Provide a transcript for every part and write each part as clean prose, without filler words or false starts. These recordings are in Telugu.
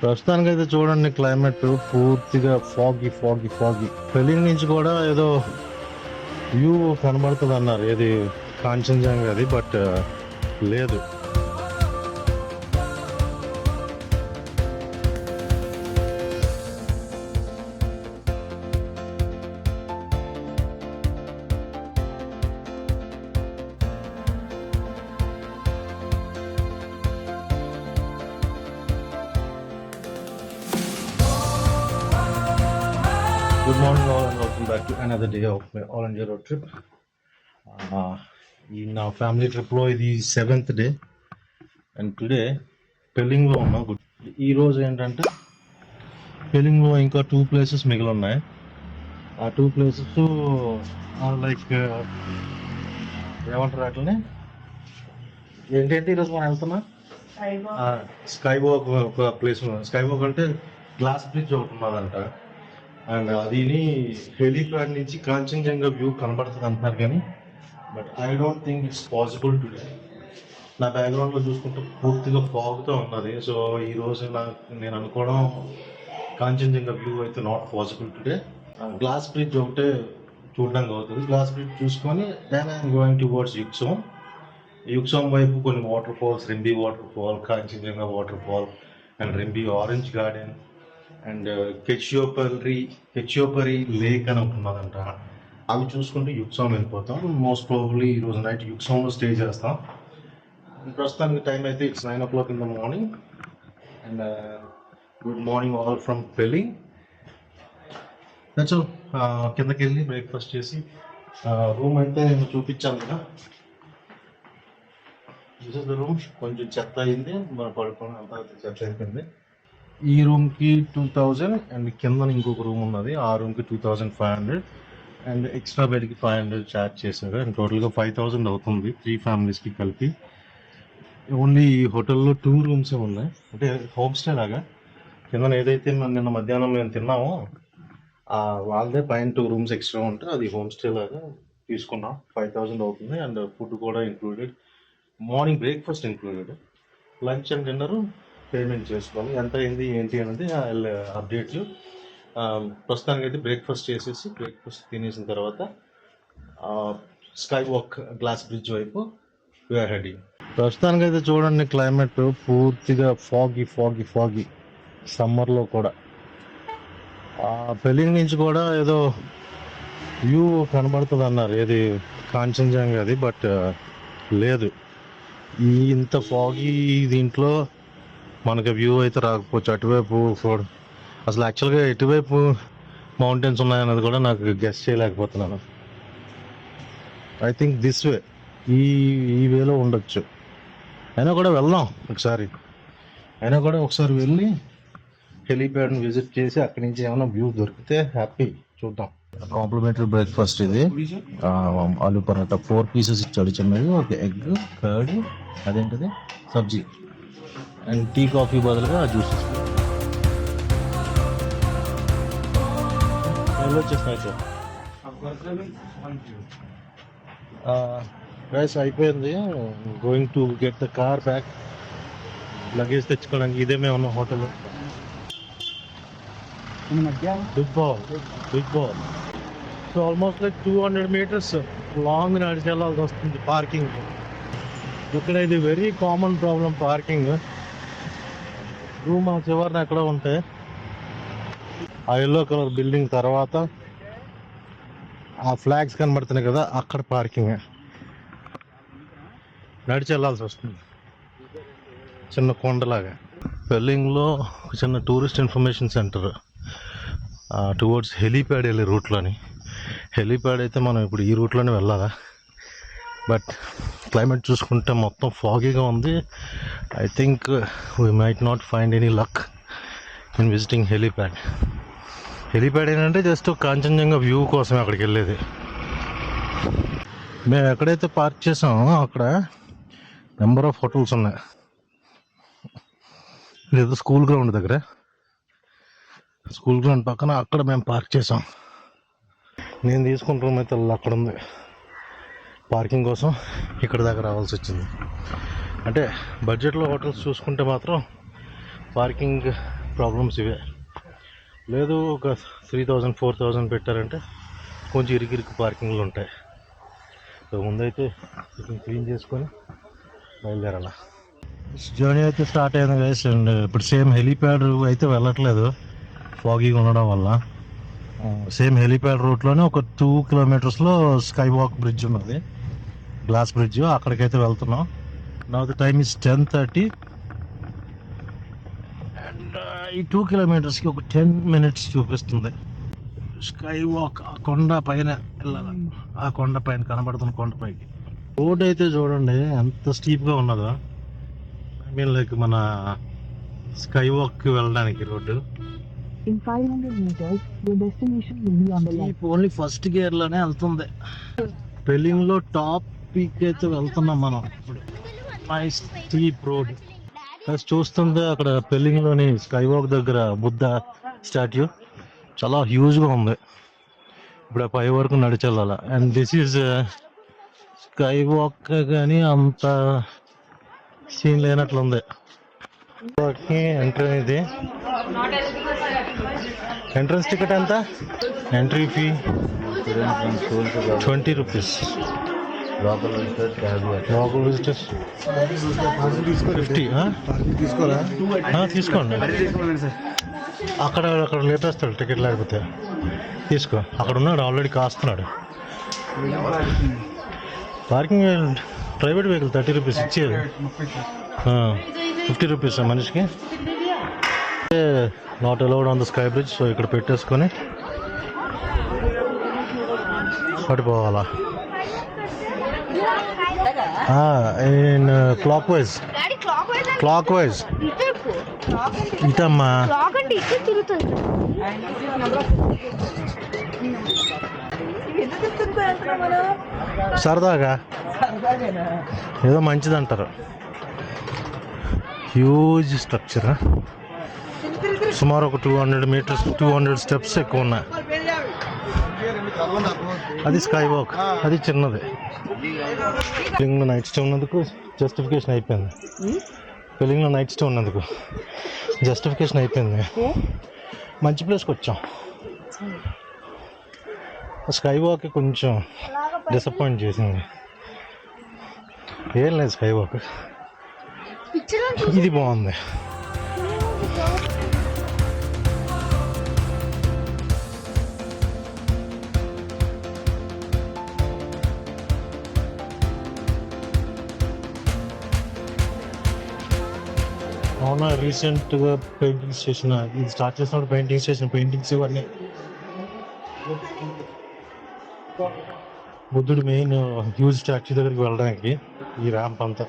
ప్రస్తుతానికి అయితే చూడండి, క్లైమేట్ పూర్తిగా ఫాగీ ఫాగీ ఫాగీ. పెళ్లి నుంచి కూడా ఏదో వ్యూ కనబడుతుంది అన్నారు, ఏది కాంచనజంగా అది, బట్ లేదు. Good morning all and welcome back to another day of my all India road trip. In our family trip లో ఇది 7th డే అండ్ టుడే పెళ్ళింగ్లో ఉన్నాం. ఈ రోజు ఏంటంటే పెళ్ళింగ్లో ఇంకా 2 places మిగిలి ఉన్నాయి. ఆ 2 places లైక్ ఏమంటారు అట్లనే, ఏంటంటే ఈరోజు మనం వెళ్తున్నాం స్కై వాక్. ఒక ప్లేస్ స్కై వాక్ అంటే గ్లాస్ బ్రిడ్జ్ ఒకటి ఉన్నదంట, అండ్ అది హెలిప్యాడ్ నుంచి కాంచనజంగా వ్యూ కనబడుతుంది అంటున్నారు, కానీ but I don't think it's possible today. నా బ్యాక్గ్రౌండ్లో చూసుకుంటే పూర్తిగా ఫాగ్తో ఉన్నది. సో ఈరోజు నేను అనుకోవడం కాంచనజంగా వ్యూ అయితే not possible today. Glass bridge ఒకటే చూడడానికి అవుతుంది. గ్లాస్ బ్రిడ్జ్ చూసుకొని then I'm going towards Yuksom. Yuksom వైపు కొన్ని waterfalls, Rimbi waterfall, Kanchenjunga waterfall and Rimbi orange garden and Khecheopalri lake అని ఉంటున్నదంట. అవి చూసుకుంటూ యుక్సోమ్ వెళ్ళిపోతాం. మోస్ట్ ప్రాబబ్లీ ఈరోజు నైట్ యుక్సోమ్లో స్టే చేస్తాం. ప్రస్తుతానికి టైం అయితే it's 9 o'clock in the morning. And good morning all from Pelling. That's all. కిందకి వెళ్ళి బ్రేక్ఫాస్ట్ చేసి రూమ్ అయితే నేను చూపించాను కదా, దిస్ ఇస్ ద రూమ్. కొంచెం చెత్త అయింది, మనం పడుకోవడం అంతా చెత్త అయిపోయింది. ఈ రూమ్కి 2000 అండ్ కింద ఇంకొక రూమ్ ఉన్నది, ఆ రూమ్కి 2500 అండ్ ఎక్స్ట్రా బెడ్కి 500 ఛార్జ్ చేశారు. అండ్ టోటల్గా 5000 అవుతుంది 3 ఫ్యామిలీస్కి కలిపి. ఓన్లీ ఈ హోటల్లో 2 రూమ్సే ఉన్నాయి, అంటే హోమ్ స్టే లాగా. కింద ఏదైతే నిన్న మధ్యాహ్నం మేము తిన్నామో వాళ్ళదే పైన 2 రూమ్స్ ఎక్స్ట్రా ఉంటే అది హోమ్ స్టే లాగా తీసుకున్నాం. 5000 అవుతుంది అండ్ ఫుడ్ కూడా included, morning breakfast included, lunch and dinner payment చేసుకోవాలి. ఎంత అయింది ఏంటి అనేది అప్డేట్. ప్రస్తుతానికి అయితే బ్రేక్ఫాస్ట్ చేసేసి బ్రేక్ఫాస్ట్ తినేసిన తర్వాత స్కై వాక్ గ్లాస్ బ్రిడ్జ్ వైపు వీఆర్ హెడింగ్. ప్రస్తుతానికి అయితే చూడండి, క్లైమేట్ పూర్తిగా ఫాగీ ఫాగీ ఫాగీ. సమ్మర్లో కూడా పెళ్ళి నుంచి కూడా ఏదో వ్యూ కనబడుతుంది అన్నారు, ఏది కాంచనజంగా అది, బట్ లేదు. ఇంత ఫాగీ దీంట్లో మనకి వ్యూ అయితే రాకపోవచ్చు. అటువైపు అసలు యాక్చువల్గా ఎటువైపు మౌంటైన్స్ ఉన్నాయన్నది కూడా నాకు గెస్ చేయలేకపోతున్నాను. ఐ థింక్ దిస్ వే, ఈ వేలో ఉండొచ్చు. అయినా కూడా వెళ్దాం ఒకసారి, వెళ్ళి హెలీప్యాడ్ని విజిట్ చేసి అక్కడి నుంచి ఏమైనా వ్యూ దొరికితే హ్యాపీ, చూద్దాం. కాంప్లిమెంటరీ బ్రేక్ఫాస్ట్ ఇది. ఆలు పరాటా 4 pieces ఇచ్చాడు చిన్నది, ఒక ఎగ్, కర్డ్, అదేంటిది సబ్జీ అండ్ టీ కాఫీ బదులుగా జ్యూస్ ఇస్తాం. వచ్చేస్తాయి సార్. రైస్ అయిపోయింది. Going to get the car back. Luggage తెచ్చుకోవడానికి ఇదే మేము ఉన్న hotel. Big ball. So almost like 200 meters long నడిచి వెళ్ళాల్సి వస్తుంది పార్కింగ్. ఇక్కడ ఇది very common problem, parking. Room ఆ చివరిన ఎక్కడ ఉంటే ఆ ఎల్లో కలర్ బిల్డింగ్ తర్వాత ఆ ఫ్లాగ్స్ కనబడుతున్నాయి కదా, అక్కడ పార్కింగ్. నడిచి వెళ్ళాల్సి వస్తుంది, చిన్న కొండలాగా. పెళ్ళింగ్లో చిన్న tourist information centre towards helipad వెళ్ళే రూట్లోని. హెలీప్యాడ్ అయితే మనం ఇప్పుడు ఈ రూట్లోనే వెళ్ళాలా, బట్ క్లైమేట్ చూసుకుంటే మొత్తం ఫాగీగా ఉంది. I think we might not find any luck in visiting helipad. Helipad ఏంటంటే జస్ట్ కాంచనజంగా వ్యూ కోసమే అక్కడికి వెళ్ళేది. మేము ఎక్కడైతే పార్క్ చేసామో అక్కడ నెంబర్ ఆఫ్ హోటల్స్ ఉన్నాయి. ఇదేదో స్కూల్ గ్రౌండ్ దగ్గర, స్కూల్ గ్రౌండ్ పక్కన అక్కడ మేము పార్క్ చేసాం. నేను తీసుకున్న రూమ్ అయితే అక్కడ ఉంది. పార్కింగ్ కోసం ఇక్కడ దాకా రావాల్సి వచ్చింది. అంటే బడ్జెట్లో హోటల్స్ చూసుకుంటే మాత్రం పార్కింగ్ ప్రాబ్లమ్స్ ఇవే. లేదు ఒక 3000-4000 పెట్టారంటే కొంచెం ఇరుకు పార్కింగ్లు ఉంటాయి. సో ముందైతే క్లీన్ చేసుకొని బయలుదేరాల. జర్నీ అయితే స్టార్ట్ అయింది గైస్. అండ్ ఇప్పుడు సేమ్ హెలీప్యాడ్ అయితే వెళ్ళట్లేదు ఫాగీగా ఉండడం వల్ల. సేమ్ హెలీప్యాడ్ రూట్లోనే ఒక 2 kilometers స్కై వాక్ బ్రిడ్జ్ ఉన్నది, గ్లాస్ బ్రిడ్జ్. అక్కడికైతే వెళ్తున్నాం. Now the time is 10:30 and ఈ 2 kilometers ఒక 10 minutes చూపిస్తుంది. స్కై వాక్ ఆ కొండ పైన వెళ్ళాలి. ఆ కొండ పైన కనబడుతున్న కొండపైకి. రోడ్ అయితే చూడండి ఎంత స్టీప్గా ఉన్నదో. ఐ మీన్ లైక్ మన స్కై వాక్కి వెళ్ళడానికి road. In 500 meters, your destination will be on the left. Only first గేర్లోనే వెళ్తుంది. పెలింగ్లో టాప్ పీక్ అయితే వెళ్తున్నాం మనం ఇప్పుడు. Nice steep road. చూస్తుంటే అక్కడ పెలింగ్లోని స్కై వాక్ దగ్గర బుద్ధ స్టాట్యూ చాలా హ్యూజ్గా ఉంది. ఇప్పుడు ఆ పై వరకు నడిచెళ్ళాల. And this is skywalk కానీ అంత సీన్ లేనట్లుంది. ఎంట్రీ ఇది. ఎంట్రన్స్ టికెట్ ఎంత? Entry fee 20 rupees. Local visitors 50. తీసుకోరా? తీసుకోండి. అక్కడ లేటేస్తాడు టికెట్ లేకపోతే. తీసుకో. అక్కడ ఉన్నాడు ఆల్రెడీ కాస్తున్నాడు. పార్కింగ్ ప్రైవేట్ వెహికల్ 30 rupees ఇచ్చేది. 50 rupees మనిషికి. Not allowed on the sky bridge. So ఇక్కడ పెట్టేసుకొని పడిపోవాలా. ఇన్ క్లాక్ వైజ్ ఇటమ్మా. సరదాగా ఏదో మంచిది అంటారు. Huge structure. సుమారు ఒక 200 meters 200 steps ఎక్కువ ఉన్నాయి. అది స్కై వాక్. అది చిన్నది. పెలింగ్లో నైట్ స్టే ఉన్నందుకు జస్టిఫికేషన్ అయిపోయింది. పెలింగ్లో నైట్ స్టే ఉన్నందుకు జస్టిఫికేషన్ అయిపోయింది. మంచి ప్లేస్కి వచ్చాం. స్కై వాక్ కొంచెం డిసప్పాయింట్ చేసింది. ఏం లేదు స్కై వాక్. ఇది బాగుంది. అవునా, రీసెంట్గా పెయింటింగ్స్ చేసిన, ఇది స్టార్ట్ చేసినప్పుడు పెయింటింగ్స్ ఇవన్నీ. బుద్ధుడు మెయిన్ హ్యూజ్ స్టాచ్యూ దగ్గరికి వెళ్ళడానికి ఈ ర్యాంప్ అంతా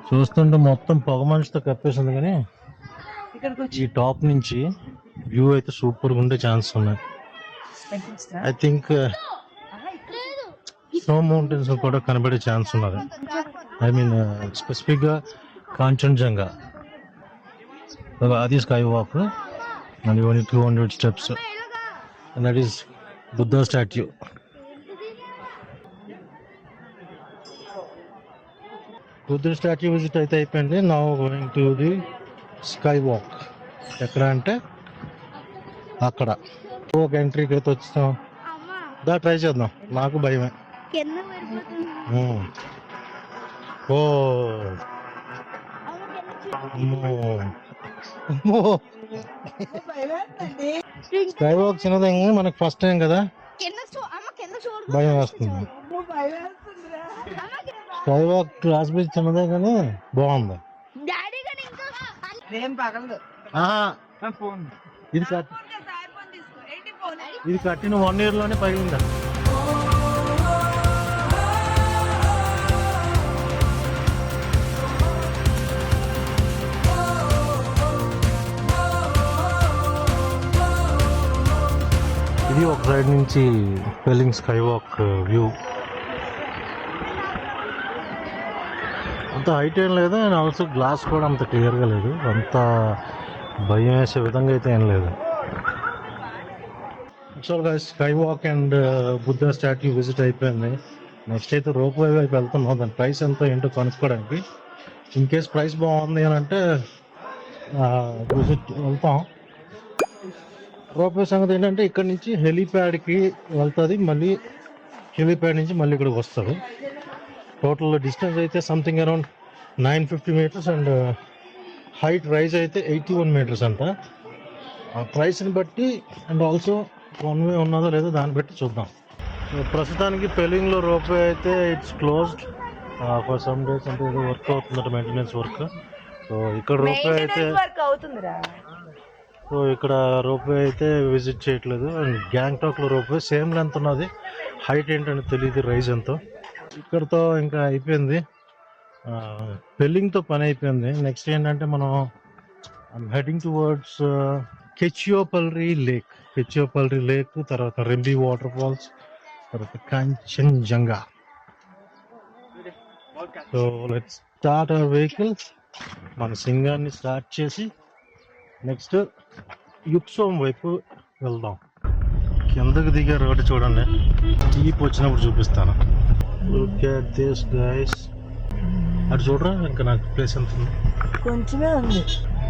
చూస్తుంటే మొత్తం పొగ మంచుతో కప్పేసింది. కానీ ఈ టాప్ నుంచి వ్యూ అయితే సూపర్గా ఉండే ఛాన్స్ ఉన్నాయి. ఐ థింక్ స్నో మౌంటైన్స్ కూడా కనబడే ఛాన్స్ ఉన్నది. ఐ మీన్ స్పెసిఫిక్గా కాంచన్జంగా. అది sky walk. And only 200 steps. And that is Buddha statue. Buddha statue visit అయితే అయిపోయింది. Now going to the sky walk. ఎక్కడ అంటే అక్కడ ఒక ఎంట్రీకి అయితే వచ్చాం. దా ట్రై చేద్దాం. నాకు భయమే. ఓ స్కై వాక్ చిన్నదే, మనకు ఫస్ట్ టైం కదా, భయం వేస్తుంది. స్కై వాక్ గ్లాస్ బ్రిడ్జ్ చిన్నదే కానీ బాగుంది. ఇది కట్టిన 1 year లోనే పగిలిందా. ఇది ఒక సైడ్ నుంచి పెలింగ్ స్కై వాక్ వ్యూ. అంత హైట్ ఏం లేదు. అండ్ ఆల్సో గ్లాస్ కూడా అంత క్లియర్గా లేదు. అంత భయం వేసే విధంగా అయితే ఏం లేదు. యాక్చువల్గా sky walk and Buddha statue visit అయిపోయింది. నెక్స్ట్ అయితే రోప్ వే వైపు వెళ్తున్నాం. దాని ప్రైస్ ఎంతో ఏంటో కనుక్కోవడానికి. ఇన్ కేస్ ప్రైస్ బాగుంది అని అంటే విజిట్ వెళ్తాం. రోప్వే సంగతి ఏంటంటే ఇక్కడ నుంచి హెలీప్యాడ్కి వెళ్తుంది, మళ్ళీ హెలీప్యాడ్ నుంచి మళ్ళీ ఇక్కడికి వస్తుంది. టోటల్ డిస్టెన్స్ అయితే something around 950 meters and height rise అయితే 81 మీటర్స్ అంట. ఆ ప్రైస్ని బట్టి అండ్ ఆల్సో వన్ వే ఉన్నదో లేదో దాన్ని బట్టి చూద్దాం. ప్రస్తుతానికి పెలింగ్లో రోప్వే అయితే it's closed for some days, అంటే ఏదో వర్క్ అవుతుందట, మెయింటెనెన్స్ వర్క్. సో ఇక్కడ రోప్వే అయితే విజిట్ చేయట్లేదు. అండ్ గ్యాంగ్టాక్లో రోప్వే సేమ్ లెంత్ ఉన్నది, హైట్ ఏంటని తెలియదు, రైజ్ ఎంతో. ఇక్కడతో ఇంకా అయిపోయింది, పెల్లింగ్తో పని అయిపోయింది. నెక్స్ట్ ఏంటంటే మనం హెడింగ్ టువర్డ్స్ కెచియోపల్రి లేక్, తర్వాత రెంబి వాటర్ ఫాల్స్, తర్వాత Kanchenjunga. So let's start our vehicle. మన సింగాన్ని స్టార్ట్ చేసి నెక్స్ట్ యుక్సోమ్ వైపు వెళ్దాం. కిందకి దిగే రోడ్డు చూడండి, జీప్ వచ్చినప్పుడు చూపిస్తాను. Look at this guys. అటు చూడరా, ఇంకా నాకు ప్లేస్ ఎంత ఉంది, కొంచెమే ఉంది.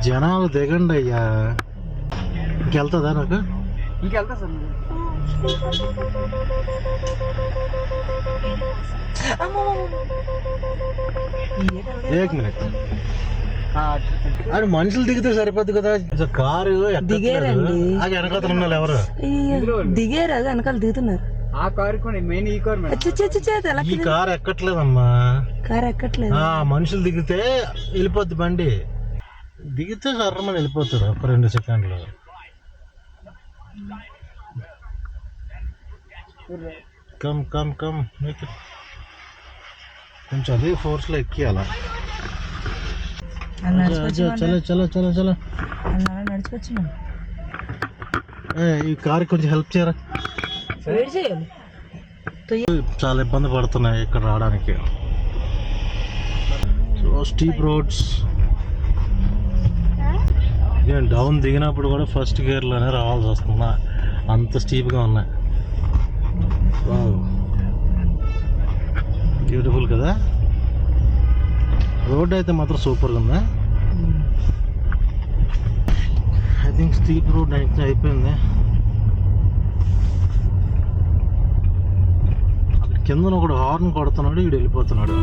జనాలు దిగండి అయ్యా. ఇంకెళ్తుందా నాకు? ఇంకెళ్తా సార్. ఏక్ మినిట్. అది మనుషులు దిగితే సరిపోద్ది కదా, కారు దిగేరండి. వెనకాతలు ఉన్నారు ఎవరు? దిగారు, అది వెనకాల దిగుతున్నారు. ఆ కారు మెయిన్ ఈ కారు ఈ కారు ఎక్కట్లేదమ్మా. కారు ఎక్కట్లేదు. మనుషులు దిగితే వెళ్ళిపోద్ది బండి, దిగితే సర్రమని వెళ్ళిపోతారు ఒక 2 సెకండ్లు. కమ్ కమ్ కమ్, కొంచెం అదే ఫోర్స్లో ఎక్కియాల. చలో చలో చలో చలో. నడిచిపోచ్చు. ఈ కారు కొంచెం హెల్ప్ చేయరా, చాలా ఇబ్బంది పడుతున్నాయి ఇక్కడ రావడానికి. So steep roads. డౌన్ దిగినప్పుడు కూడా ఫస్ట్ గేర్లోనే రావాల్సి వస్తుంది, అంత స్టీప్గా ఉన్నాయి. బ్యూటిఫుల్ కదా, రోడ్ అయితే మాత్రం సూపర్గా ఉందా. ఐ థింక్ స్టీప్ రోడ్ అయితే అయిపోయింది. అక్కడ కింద ఒకడు హార్న్ కొడుతున్నాడు, వీడు వెళ్ళిపోతున్నాడు.